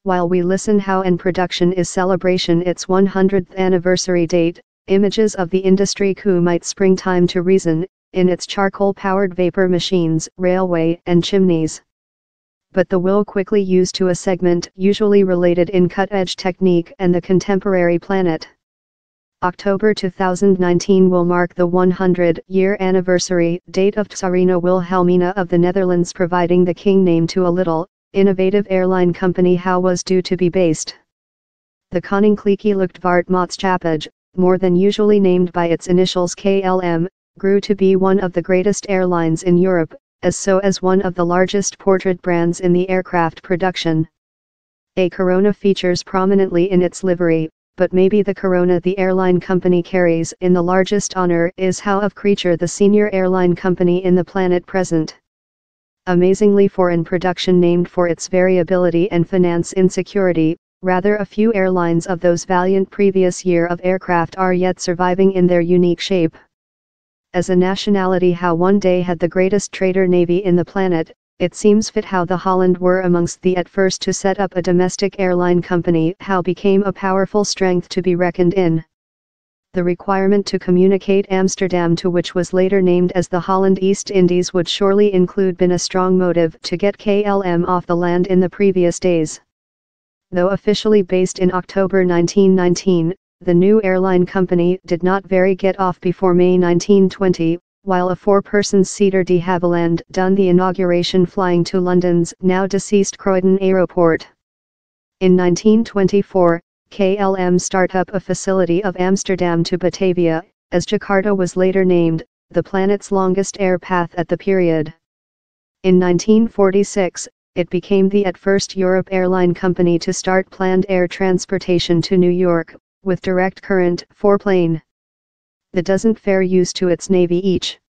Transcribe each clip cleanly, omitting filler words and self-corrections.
while we listen how and production is celebration its 100th anniversary date, images of the industry coup might springtime to reason, in its charcoal-powered vapor machines, railway and chimneys. But the will quickly used to a segment usually related in cut-edge technique and the contemporary planet. October 2019 will mark the 100-year anniversary date of Tsarina Wilhelmina of the Netherlands providing the king name to a little, innovative airline company how was due to be based. The Koninklijke Luchtvaartmaatschappij, more than usually named by its initials KLM, grew to be one of the greatest airlines in Europe, as one of the largest portrait brands in the aircraft production. A corona features prominently in its livery, but maybe the corona the airline company carries in the largest honor is how of creature the senior airline company in the planet present. Amazingly foreign production named for its variability and finance insecurity, rather a few airlines of those valiant previous year of aircraft are yet surviving in their unique shape. As a nationality how one day had the greatest trader navy in the planet, it seems fit how the Holland were amongst the at first to set up a domestic airline company how became a powerful strength to be reckoned in. The requirement to communicate Amsterdam to which was later named as the Holland East Indies would surely include been a strong motive to get KLM off the land in the previous days. Though officially based in October 1919, the new airline company did not very get off before May 1920, while a four-person Cedar de Havilland done the inauguration flying to London's now deceased Croydon Aeroport. In 1924, KLM start up a facility of Amsterdam to Batavia, as Jakarta was later named, the planet's longest air path at the period. In 1946, it became the at first Europe airline company to start planned air transportation to New York, with direct current, 4-plane. The doesn't fair use to its navy each.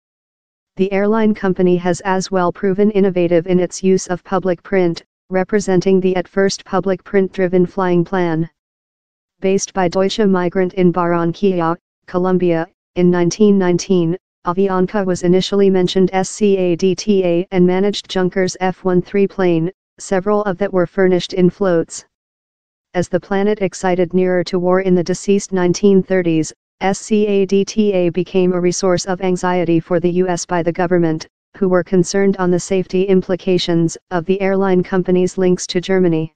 The airline company has as well proven innovative in its use of public print, representing the at first public print-driven flying plan. Based by Deutsche Migrant in Barranquilla, Colombia, in 1919, Avianca was initially mentioned SCADTA and managed Junkers F-13 plane, several of that were furnished in floats. As the planet excited nearer to war in the deceased 1930s, SCADTA became a resource of anxiety for the U.S. by the government, who were concerned on the safety implications of the airline company's links to Germany.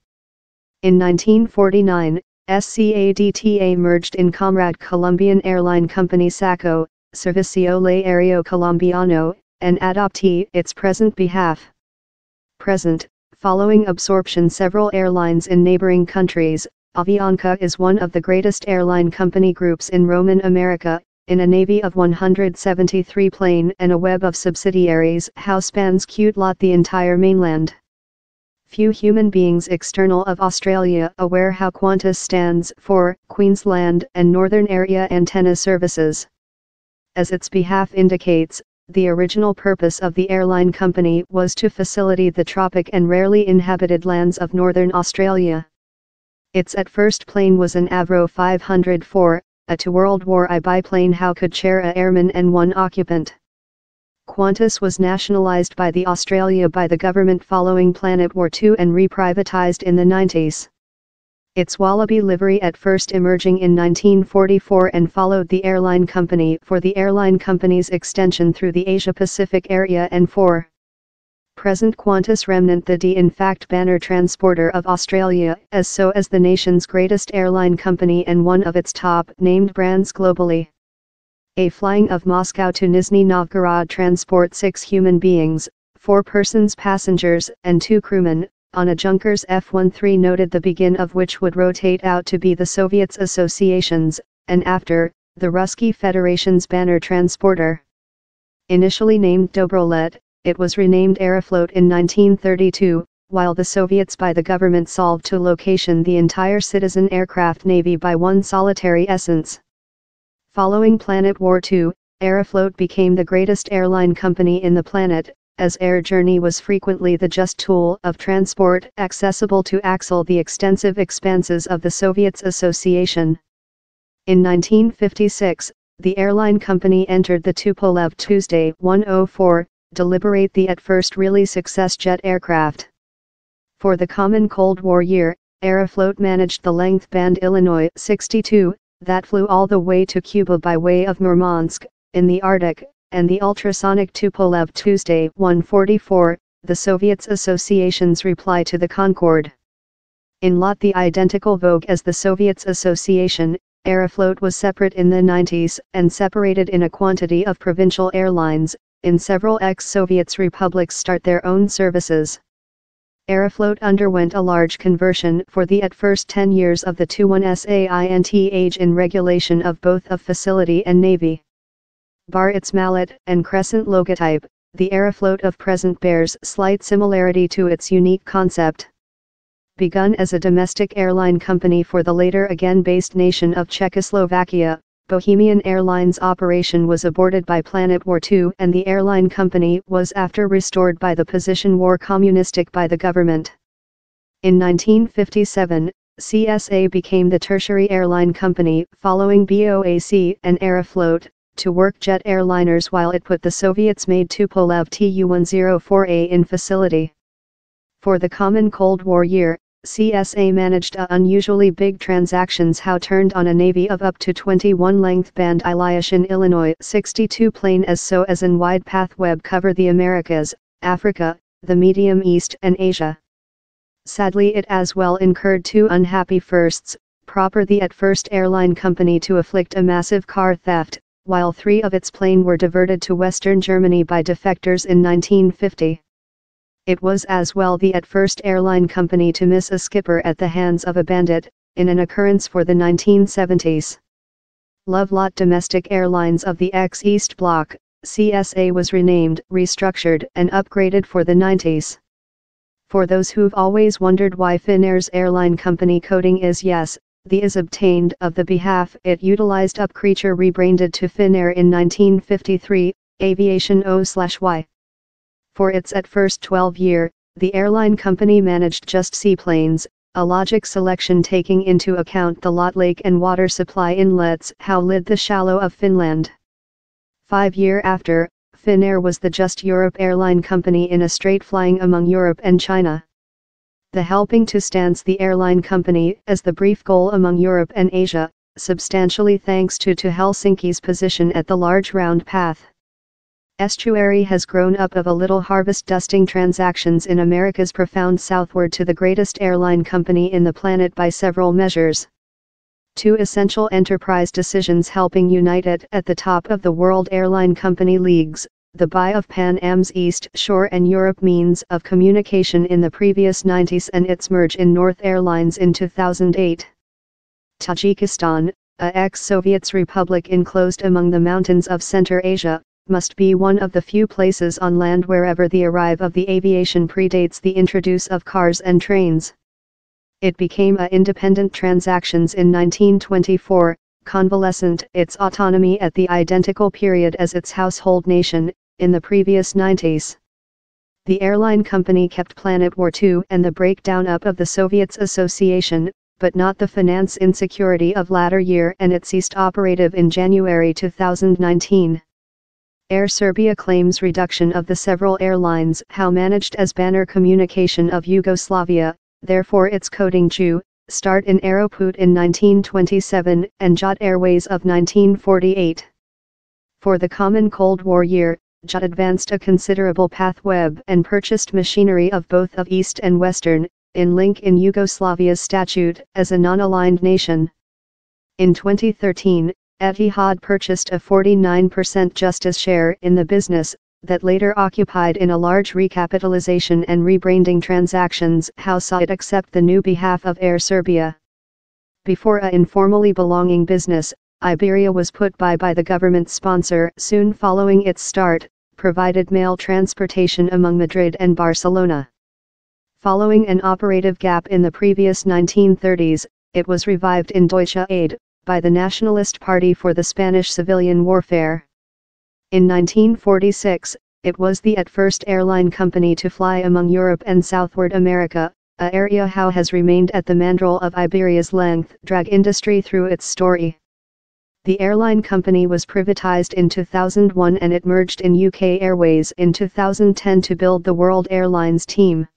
In 1949, SCADTA merged in Comrade Colombian airline company SACO, Servicio Aéreo Colombiano, and adoptee its present behalf. Following absorption several airlines in neighboring countries, Avianca is one of the greatest airline company groups in Roman America, in a navy of 173 plane and a web of subsidiaries how spans cute lot the entire mainland. Few human beings external of Australia aware how Qantas stands for Queensland and Northern Area Antenna Services. As its behalf indicates, the original purpose of the airline company was to facilitate the tropic and rarely inhabited lands of northern Australia. Its at first plane was an Avro 504, a to World War I biplane how could share a airman and one occupant. Qantas was nationalised by the Australia by the government following Planet War II and reprivatised in the 90s. Its Wallaby livery at first emerging in 1944 and followed the airline company for the airline company's extension through the Asia-Pacific area and for present Qantas remnant the D in fact banner transporter of Australia as the nation's greatest airline company and one of its top named brands globally. A flying of Moscow to Nizhny Novgorod transport 6 human beings, 4 persons passengers and 2 crewmen, on a Junkers F-13 noted the begin of which would rotate out to be the Soviets Associations, and after, the Ruski Federation's banner transporter. Initially named Dobrolet, it was renamed Aeroflot in 1932, while the Soviets by the government solved to location the entire citizen aircraft navy by one solitary essence. Following Planet War II, Aeroflot became the greatest airline company in the planet, as air journey was frequently the just tool of transport accessible to axle the extensive expanses of the Soviets Association. In 1956, the airline company entered the Tupolev Tuesday 104, deliberate the at first really success jet aircraft. For the common Cold War year, Aeroflot managed the length band Illinois 62, that flew all the way to Cuba by way of Murmansk, in the Arctic, and the ultrasonic Tupolev Tuesday 144, the Soviets Association's reply to the Concorde. In lot the identical vogue as the Soviets Association, Aeroflot was separate in the 90s and separated in a quantity of provincial airlines. In several ex-Soviet republics start their own services. Aeroflot underwent a large conversion for the at first 10 years of the 21SAINT age in regulation of both of facility and navy. Bar its mallet and crescent logotype, the Aeroflot of present bears slight similarity to its unique concept. Begun as a domestic airline company for the later again based nation of Czechoslovakia, Bohemian Airlines operation was aborted by Planet War II and the airline company was after restored by the position war communistic by the government. In 1957, CSA became the tertiary airline company following BOAC and Aeroflot, to work jet airliners while it put the Soviets-made Tupolev Tu-104A in facility. For the common Cold War year, CSA managed unusually big transactions how turned on a navy of up to 21 length band Ilyushin Illinois 62 plane as an wide path web cover the Americas, Africa, the Medium East and Asia. Sadly it as well incurred two unhappy firsts, proper the at first airline company to afflict a massive car theft, while 3 of its plane were diverted to Western Germany by defectors in 1950. It was as well the at first airline company to miss a skipper at the hands of a bandit, in an occurrence for the 1970s. Lovelot Domestic Airlines of the ex-East Bloc, CSA was renamed, restructured and upgraded for the 90s. For those who've always wondered why Finnair's airline company coding is yes, the is obtained of the behalf it utilized up creature rebranded to Finnair in 1953, Aviation O/Y. For its at first 12-year, the airline company managed just seaplanes, a logic selection taking into account the lot lake and water supply inlets how lid the shallow of Finland. 5 years after, Finnair was the just Europe airline company in a straight flying among Europe and China. The helping to stance the airline company as the brief goal among Europe and Asia, substantially thanks to Helsinki's position at the large round path. Estuary has grown up of a little harvest dusting transactions in America's profound southward to the greatest airline company in the planet by several measures. 2 essential enterprise decisions helping unite it at the top of the world airline company leagues, the buy of Pan Am's East Shore and Europe means of communication in the previous 90s and its merge in North Airlines in 2008. Tajikistan, a ex-Soviet republic enclosed among the mountains of Central Asia, must be one of the few places on land wherever the arrival of the aviation predates the introduce of cars and trains. It became a independent transactions in 1924, convalescent its autonomy at the identical period as its household nation, in the previous 90s. The airline company kept Planet War II and the breakdown up of the Soviets Association, but not the finance insecurity of latter year and it ceased operative in January 2019. Air Serbia claims reduction of the several airlines how managed as banner communication of Yugoslavia, therefore its coding Jew, start in Aeroput in 1927 and Jot Airways of 1948. For the common Cold War year, Jot advanced a considerable path web and purchased machinery of both of East and Western, in link in Yugoslavia's statute as a non-aligned nation. In 2013, Etihad purchased a 49% justice share in the business, that later occupied in a large recapitalization and rebranding transactions how saw it accept the new behalf of Air Serbia. Before a informally belonging business, Iberia was put by the government sponsor soon following its start, provided mail transportation among Madrid and Barcelona. Following an operative gap in the previous 1930s, it was revived in Deutsche Aid, by the Nationalist Party for the Spanish civilian warfare. In 1946, it was the at first airline company to fly among Europe and Southward America, a area how has remained at the mandrel of Iberia's length drag industry through its story. The airline company was privatized in 2001 and it merged in UK Airways in 2010 to build the World Airlines team.